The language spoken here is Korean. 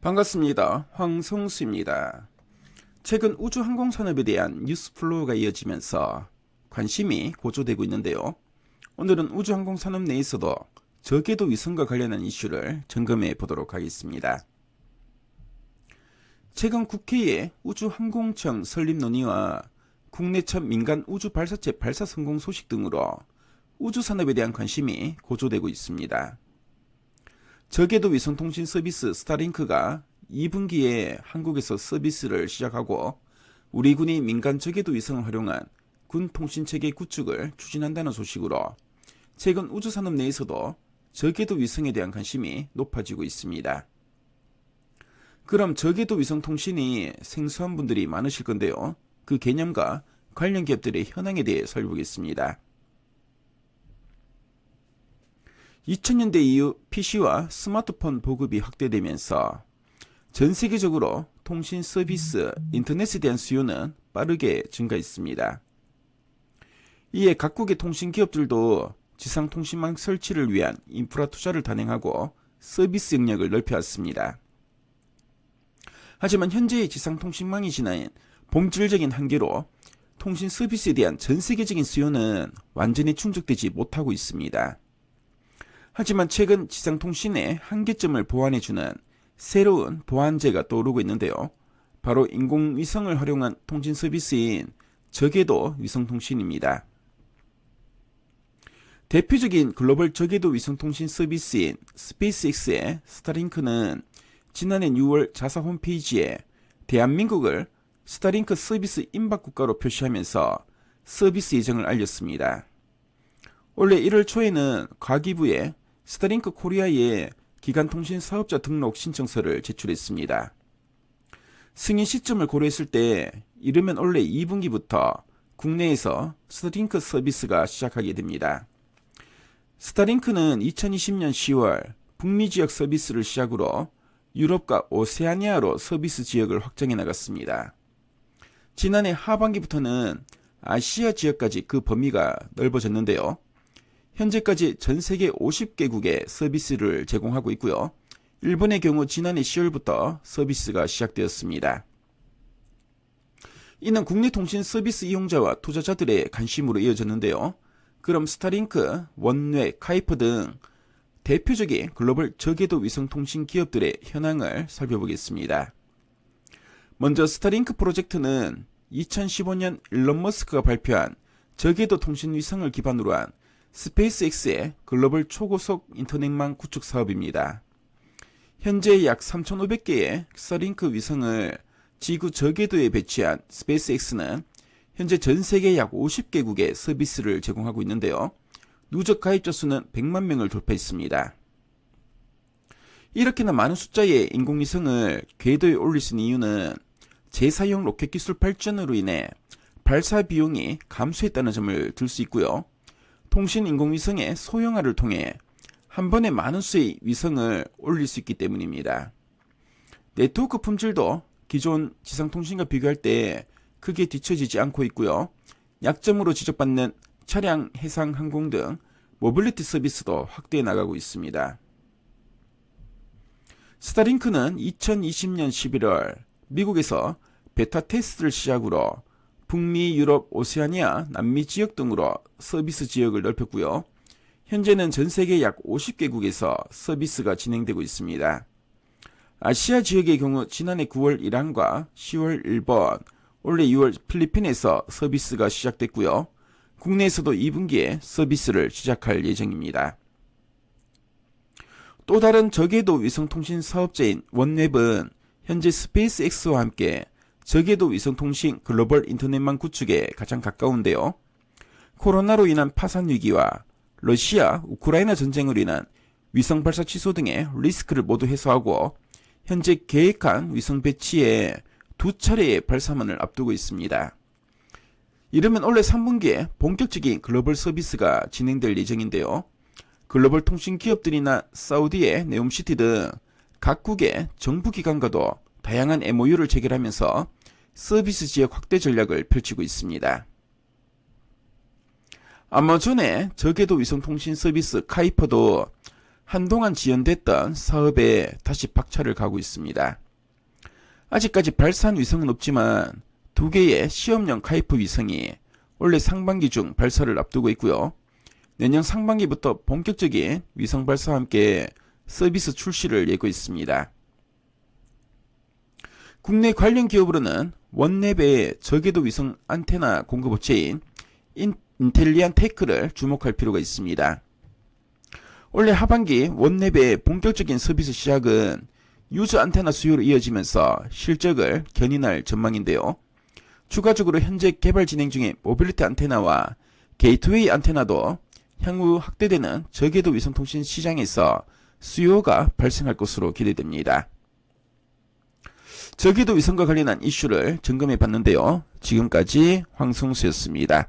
반갑습니다. 황성수입니다. 최근 우주항공산업에 대한 뉴스 플로우가 이어지면서 관심이 고조되고 있는데요. 오늘은 우주항공산업 내에서도 저궤도 위성과 관련한 이슈를 점검해 보도록 하겠습니다. 최근 국회의 우주항공청 설립 논의와 국내 첫 민간 우주발사체 발사 성공 소식 등으로 우주산업에 대한 관심이 고조되고 있습니다. 저궤도 위성통신 서비스 스타링크가 2분기에 한국에서 서비스를 시작하고 우리 군이 민간 저궤도 위성을 활용한 군 통신체계 구축을 추진한다는 소식으로 최근 우주산업 내에서도 저궤도 위성에 대한 관심이 높아지고 있습니다. 그럼 저궤도 위성통신이 생소한 분들이 많으실 건데요. 그 개념과 관련 기업들의 현황에 대해 살펴보겠습니다. 2000년대 이후 PC와 스마트폰 보급이 확대되면서 전 세계적으로 통신 서비스, 인터넷에 대한 수요는 빠르게 증가했습니다. 이에 각국의 통신 기업들도 지상 통신망 설치를 위한 인프라 투자를 단행하고 서비스 영역을 넓혀왔습니다. 하지만 현재의 지상 통신망이 지닌 본질적인 한계로 통신 서비스에 대한 전 세계적인 수요는 완전히 충족되지 못하고 있습니다. 하지만 최근 지상통신의 한계점을 보완해주는 새로운 보완제가 떠오르고 있는데요. 바로 인공위성을 활용한 통신 서비스인 저궤도 위성통신입니다. 대표적인 글로벌 저궤도 위성통신 서비스인 스페이스X의 스타링크는 지난해 6월 자사 홈페이지에 대한민국을 스타링크 서비스 임박국가로 표시하면서 서비스 예정을 알렸습니다. 올해 1월 초에는 과기부에 스타링크 코리아의 기간통신 사업자 등록 신청서를 제출했습니다. 승인 시점을 고려했을 때 이르면 올해 2분기부터 국내에서 스타링크 서비스가 시작하게 됩니다. 스타링크는 2020년 10월 북미 지역 서비스를 시작으로 유럽과 오세아니아로 서비스 지역을 확장해 나갔습니다. 지난해 하반기부터는 아시아 지역까지 그 범위가 넓어졌는데요. 현재까지 전 세계 50개국에 서비스를 제공하고 있고요. 일본의 경우 지난해 10월부터 서비스가 시작되었습니다. 이는 국내 통신 서비스 이용자와 투자자들의 관심으로 이어졌는데요. 그럼 스타링크, 원웨, 카이퍼 등 대표적인 글로벌 저궤도 위성통신 기업들의 현황을 살펴보겠습니다. 먼저 스타링크 프로젝트는 2015년 일론 머스크가 발표한 저궤도 통신 위성을 기반으로 한 스페이스X의 글로벌 초고속 인터넷망 구축 사업입니다. 현재 약 3,500개의 스타링크 위성을 지구 저궤도에 배치한 스페이스X는 현재 전 세계 약 50개국에 서비스를 제공하고 있는데요. 누적 가입자 수는 100만 명을 돌파했습니다. 이렇게나 많은 숫자의 인공위성을 궤도에 올릴 수 있는 이유는 재사용 로켓 기술 발전으로 인해 발사 비용이 감소했다는 점을 들 수 있고요. 통신 인공위성의 소형화를 통해 한 번에 많은 수의 위성을 올릴 수 있기 때문입니다. 네트워크 품질도 기존 지상통신과 비교할 때 크게 뒤처지지 않고 있고요. 약점으로 지적받는 차량, 해상, 항공 등 모빌리티 서비스도 확대해 나가고 있습니다. 스타링크는 2020년 11월 미국에서 베타 테스트를 시작으로 북미, 유럽, 오세아니아, 남미 지역 등으로 서비스 지역을 넓혔고요. 현재는 전 세계 약 50개국에서 서비스가 진행되고 있습니다. 아시아 지역의 경우 지난해 9월 이란과 10월 일본, 올해 2월 필리핀에서 서비스가 시작됐고요. 국내에서도 2분기에 서비스를 시작할 예정입니다. 또 다른 저궤도 위성통신 사업자인 원웹은 현재 스페이스X와 함께 저궤도 위성통신 글로벌 인터넷망 구축에 가장 가까운데요. 코로나로 인한 파산 위기와 러시아, 우크라이나 전쟁으로 인한 위성 발사 취소 등의 리스크를 모두 해소하고 현재 계획한 위성 배치에 2차례의 발사만을 앞두고 있습니다. 이르면 올해 3분기에 본격적인 글로벌 서비스가 진행될 예정인데요. 글로벌 통신 기업들이나 사우디의 네옴시티 등 각국의 정부기관과도 다양한 MOU를 체결하면서 서비스 지역 확대 전략을 펼치고 있습니다. 아마존의 저궤도 위성통신 서비스 카이퍼도 한동안 지연됐던 사업에 다시 박차를 가고 있습니다. 아직까지 발사한 위성은 없지만 2개의 시험용 카이프 위성이 올해 상반기 중 발사를 앞두고 있고요. 내년 상반기부터 본격적인 위성 발사와 함께 서비스 출시를 예고 있습니다. 국내 관련 기업으로는 원랩의 저궤도 위성 안테나 공급 업체인 인텔리안 테크를 주목할 필요가 있습니다. 올해 하반기 원랩의 본격적인 서비스 시작은 유저 안테나 수요로 이어지면서 실적을 견인할 전망인데요. 추가적으로 현재 개발 진행 중인 모빌리티 안테나와 게이트웨이 안테나도 향후 확대되는 저궤도 위성통신 시장에서 수요가 발생할 것으로 기대됩니다. 저궤도 위성과 관련한 이슈를 점검해 봤는데요. 지금까지 황성수였습니다.